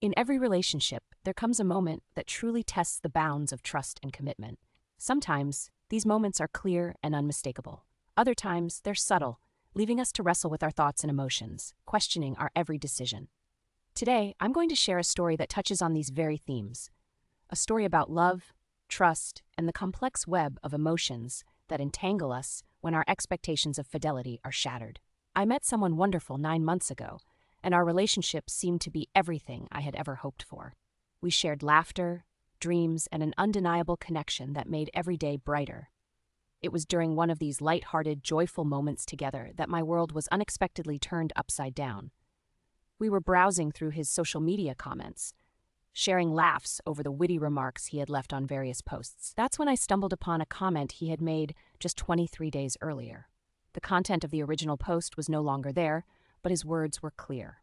In every relationship, there comes a moment that truly tests the bounds of trust and commitment. Sometimes, these moments are clear and unmistakable. Other times, they're subtle, leaving us to wrestle with our thoughts and emotions, questioning our every decision. Today, I'm going to share a story that touches on these very themes. A story about love, trust, and the complex web of emotions that entangle us when our expectations of fidelity are shattered. I met someone wonderful 9 months ago, and our relationship seemed to be everything I had ever hoped for. We shared laughter, dreams, and an undeniable connection that made every day brighter. It was during one of these light-hearted, joyful moments together that my world was unexpectedly turned upside down. We were browsing through his social media comments, sharing laughs over the witty remarks he had left on various posts. That's when I stumbled upon a comment he had made just 23 days earlier. The content of the original post was no longer there, but his words were clear.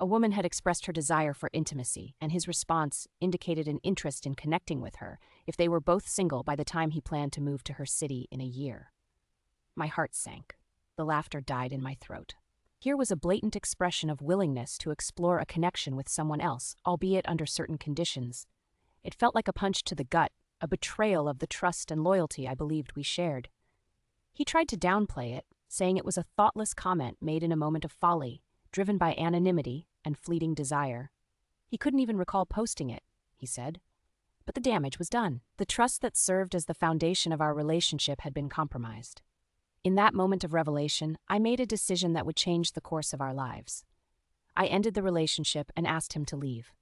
A woman had expressed her desire for intimacy, and his response indicated an interest in connecting with her if they were both single by the time he planned to move to her city in a year. My heart sank. The laughter died in my throat. Here was a blatant expression of willingness to explore a connection with someone else, albeit under certain conditions. It felt like a punch to the gut, a betrayal of the trust and loyalty I believed we shared. He tried to downplay it, saying it was a thoughtless comment made in a moment of folly, driven by anonymity and fleeting desire. He couldn't even recall posting it, he said. But the damage was done. The trust that served as the foundation of our relationship had been compromised. In that moment of revelation, I made a decision that would change the course of our lives. I ended the relationship and asked him to leave.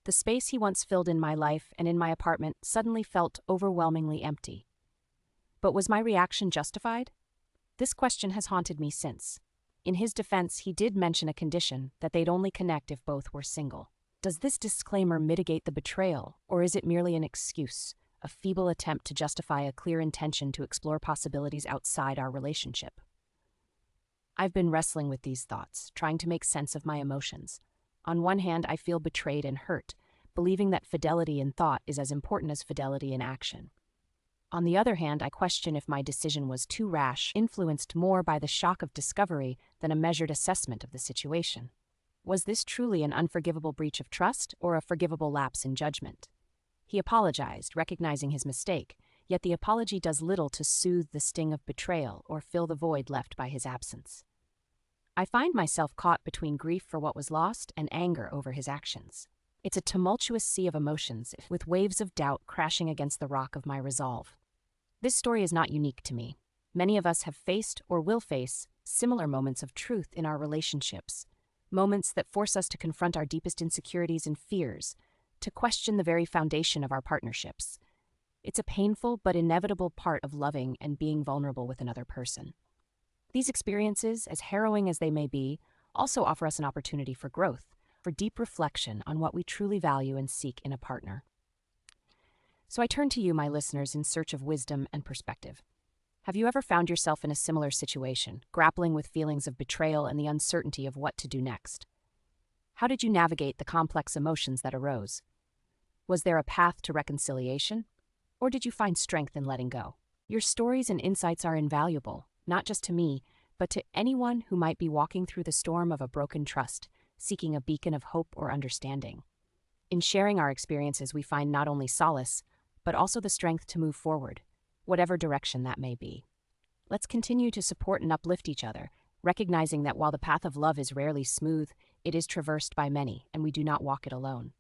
The space he once filled in my life and in my apartment suddenly felt overwhelmingly empty. But was my reaction justified? This question has haunted me since. In his defense, he did mention a condition that they'd only connect if both were single. Does this disclaimer mitigate the betrayal, or is it merely an excuse, a feeble attempt to justify a clear intention to explore possibilities outside our relationship? I've been wrestling with these thoughts, trying to make sense of my emotions. On one hand, I feel betrayed and hurt, believing that fidelity in thought is as important as fidelity in action. On the other hand, I question if my decision was too rash, influenced more by the shock of discovery than a measured assessment of the situation. Was this truly an unforgivable breach of trust or a forgivable lapse in judgment? He apologized, recognizing his mistake, yet the apology does little to soothe the sting of betrayal or fill the void left by his absence. I find myself caught between grief for what was lost and anger over his actions. It's a tumultuous sea of emotions, with waves of doubt crashing against the rock of my resolve. This story is not unique to me. Many of us have faced or will face similar moments of truth in our relationships, moments that force us to confront our deepest insecurities and fears, to question the very foundation of our partnerships. It's a painful but inevitable part of loving and being vulnerable with another person. These experiences, as harrowing as they may be, also offer us an opportunity for growth, for deep reflection on what we truly value and seek in a partner. So I turn to you, my listeners, in search of wisdom and perspective. Have you ever found yourself in a similar situation, grappling with feelings of betrayal and the uncertainty of what to do next? How did you navigate the complex emotions that arose? Was there a path to reconciliation? Or did you find strength in letting go? Your stories and insights are invaluable, not just to me, but to anyone who might be walking through the storm of a broken trust, seeking a beacon of hope or understanding. In sharing our experiences, we find not only solace, but also the strength to move forward, whatever direction that may be. Let's continue to support and uplift each other, recognizing that while the path of love is rarely smooth, it is traversed by many, and we do not walk it alone.